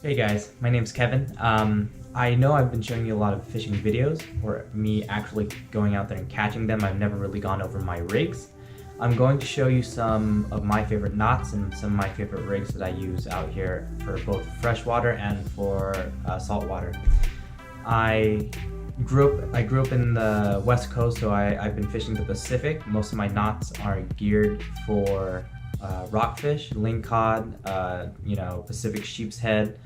Hey guys, my name's Kevin. I know I've been showing you a lot of fishing videos, or me actually going out there and catching them. I've never really gone over my rigs. I'm going to show you some of my favorite knots and some of my favorite rigs that I use out here for both freshwater and for saltwater. I grew up in the West Coast, so I've been fishing the Pacific. Most of my knots are geared for rockfish, lingcod, Pacific sheep's head.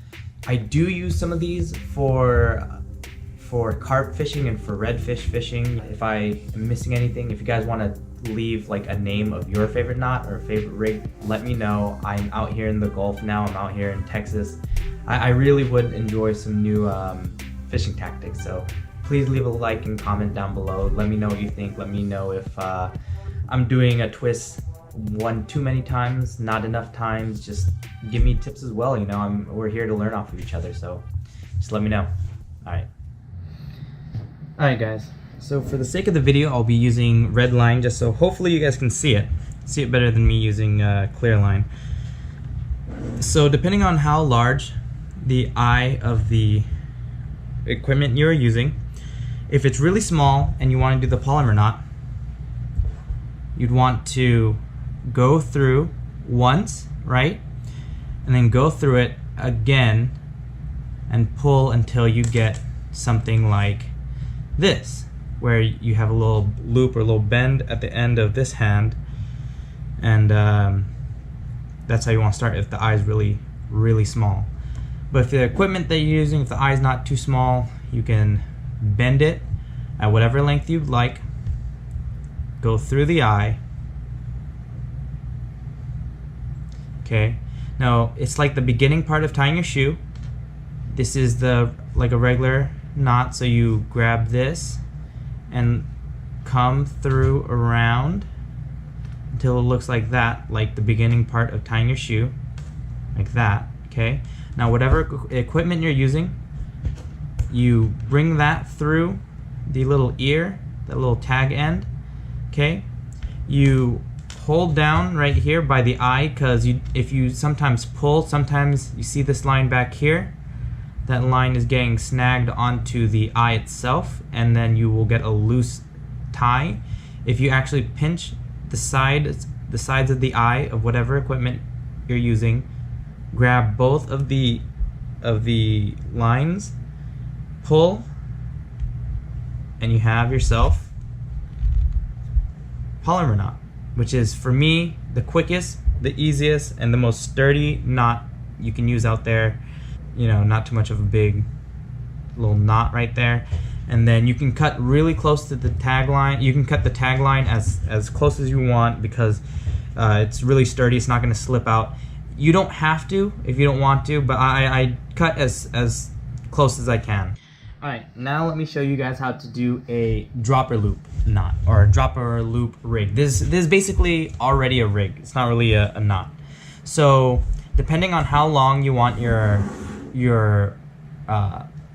I do use some of these for carp fishing and for redfish fishing. If I am missing anything, if you guys want to leave like a name of your favorite knot or favorite rig, let me know. I'm out here in the Gulf now. I'm out here in Texas. I really would enjoy some new fishing tactics. So please leave a like and comment down below. Let me know what you think. Let me know if I'm doing a twist one too many times, not enough times. Just give me tips as well. We're here to learn off of each other, so just let me know. Alright guys, so for the sake of the video I'll be using red line, just so hopefully you guys can see it better than me using clear line. So depending on how large the eye of the equipment you're using, if it's really small and you want to do the polymer knot, you'd want to go through once, right? And then go through it again and pull until you get something like this, where you have a little loop or a little bend at the end of this hand, and that's how you want to start if the eye is really small. But if the equipment that you're using, if the eye is not too small, you can bend it at whatever length you'd like, go through the eye. Okay, now it's like the beginning part of tying your shoe. This is like a regular knot, so you grab this and come through around until it looks like that, like the beginning part of tying your shoe, like that. Okay, now whatever equipment you're using, you bring that through the little ear, that little tag end. Okay, you hold down right here by the eye, because if you sometimes pull, sometimes you see this line back here, that line is getting snagged onto the eye itself, and then you will get a loose tie. If you actually pinch the sides of the eye of whatever equipment you're using, grab both of the lines, pull, and you have yourself polymer knot, which is, for me, the quickest, the easiest, and the most sturdy knot you can use out there. Not too much of a big little knot right there. And then you can cut really close to the tag line. You can cut the tag line as close as you want, because it's really sturdy. It's not going to slip out. You don't have to if you don't want to, but I cut as close as I can. Alright, now let me show you guys how to do a dropper loop knot, or a dropper loop rig. This is basically already a rig. It's not really a knot. So depending on how long you want your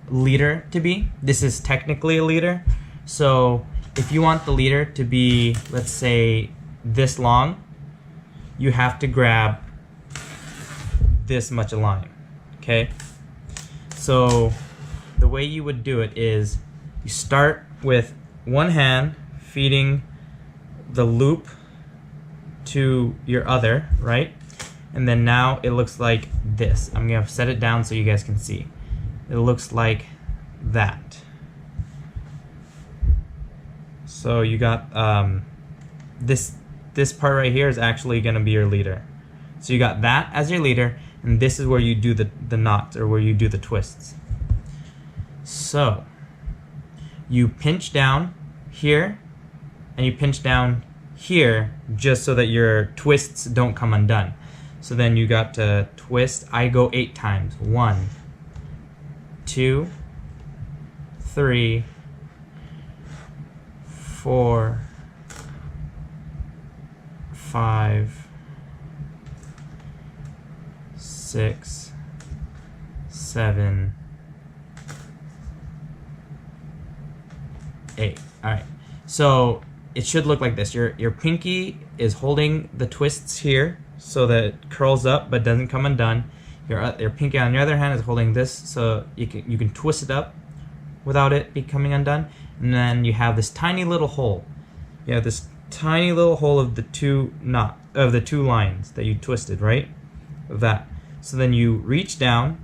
leader to be, this is technically a leader. So if you want the leader to be, let's say, this long, you have to grab this much a line. Okay, so the way you would do it is you start with one hand feeding the loop to your other, right? And then now it looks like this. I'm gonna set it down so you guys can see. It looks like that. So you got this part right here is actually gonna be your leader. So you got that as your leader, and this is where you do the knots, or where you do the twists. So you pinch down here and you pinch down here, just so that your twists don't come undone. So then you got to twist. I go 8 times. 1, 2, 3, 4, 5, 6, 7, 8. Alright, so it should look like this. Your pinky is holding the twists here so that it curls up but doesn't come undone. You Your pinky on your other hand is holding this, so you can twist it up without it becoming undone. And then you have this tiny little hole. You have this tiny little hole of the two lines that you twisted, right? That. So then you reach down,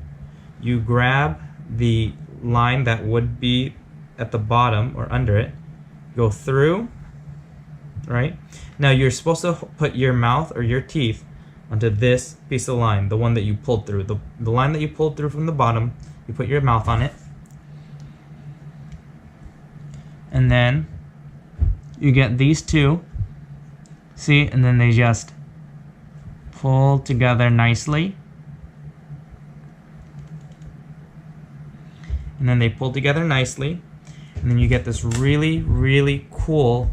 you grab the line that would be at the bottom or under it, go through, right? Now you're supposed to put your mouth or your teeth onto this piece of line, the one that you pulled through. The line that you pulled through from the bottom, you put your mouth on it. And then you get these two, see, and then they just pull together nicely. And then they pull together nicely. And then you get this really, really cool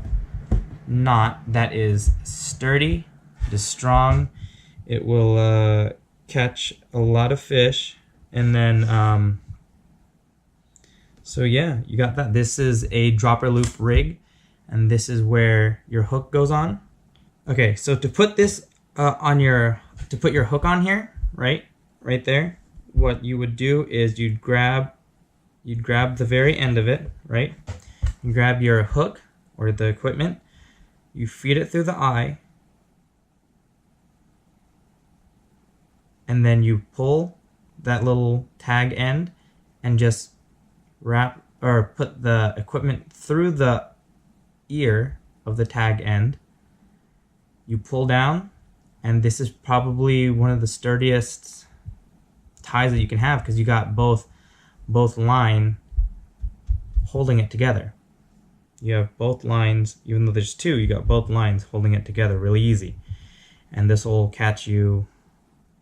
knot that is sturdy, it is strong. It will catch a lot of fish. And then, so yeah, you got that. This is a dropper loop rig, and this is where your hook goes on. Okay, so to put this to put your hook on here, right there, what you would do is you'd grab the very end of it, right? You grab your hook or the equipment, you feed it through the eye, and then you pull that little tag end and just wrap or put the equipment through the ear of the tag end. You pull down, and this is probably one of the sturdiest ties that you can have because you got both line holding it together. You have both lines, even though there's two, you got both lines holding it together really easy. And this will catch you,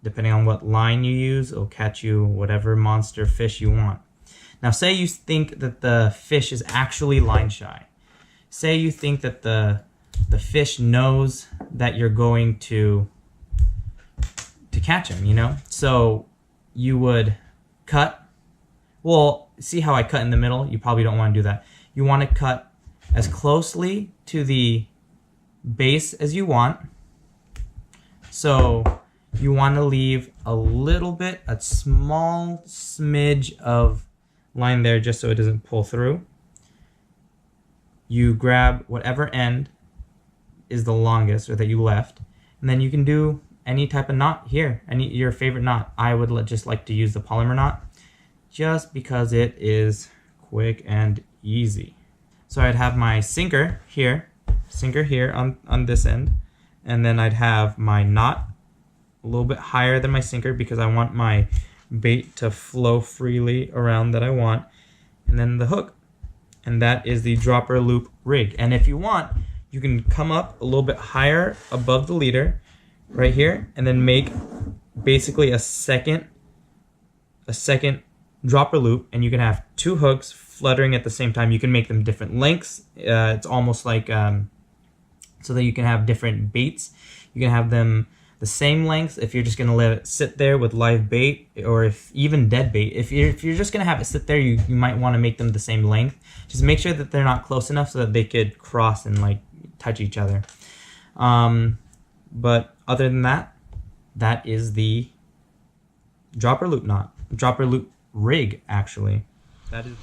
depending on what line you use, it'll catch you whatever monster fish you want. Now say you think that the fish is actually line shy. Say you think that the fish knows that you're going to catch him, you know? So you would cut, well, see how I cut in the middle? You probably don't want to do that. You want to cut as closely to the base as you want. So you want to leave a little bit, a small smidge of line there just so it doesn't pull through. You grab whatever end is the longest or that you left, and then you can do any type of knot here, your favorite knot. I would just like to use the polymer knot just because it is quick and easy. So I'd have my sinker here on this end, and then I'd have my knot a little bit higher than my sinker because I want my bait to flow freely around that I want, and then the hook. And that is the dropper loop rig. And if you want, you can come up a little bit higher above the leader right here and then make basically a second dropper loop, and you can have two hooks fluttering at the same time. You can make them different lengths. It's almost like so that you can have different baits. You can have them the same length if you're just gonna let it sit there with live bait, or if even dead bait. If you're just gonna have it sit there, you might want to make them the same length. Just make sure that they're not close enough so that they could cross and like touch each other. But other than that, that is the dropper loop knot, dropper loop rig actually. That is.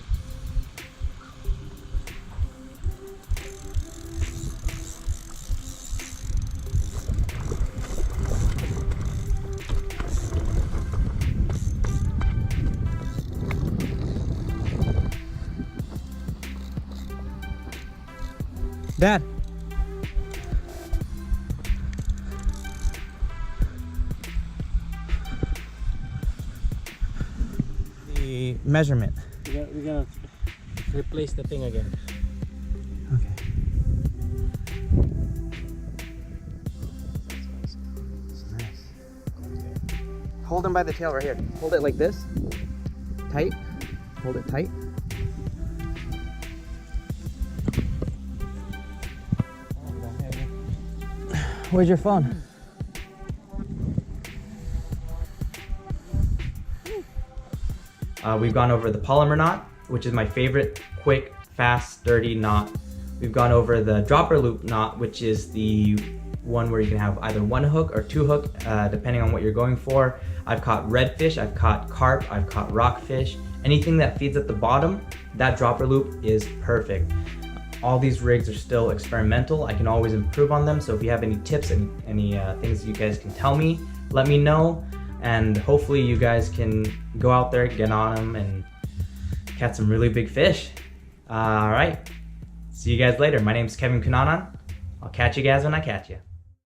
Dad. The measurement. We're gonna replace the thing again. Okay. It's nice. Hold him by the tail right here. Hold it like this. Tight. Hold it tight. Where's your phone? We've gone over the polymer knot, which is my favorite quick, fast, sturdy knot. We've gone over the dropper loop knot, which is the one where you can have either one hook or two hook, depending on what you're going for. I've caught redfish, I've caught carp, I've caught rockfish. Anything that feeds at the bottom, that dropper loop is perfect. All these rigs are still experimental. I can always improve on them. So if you have any tips and any things you guys can tell me, let me know. And hopefully you guys can go out there, get on them, and catch some really big fish. All right, see you guys later. My name's Kevin Cunanan. I'll catch you guys when I catch you.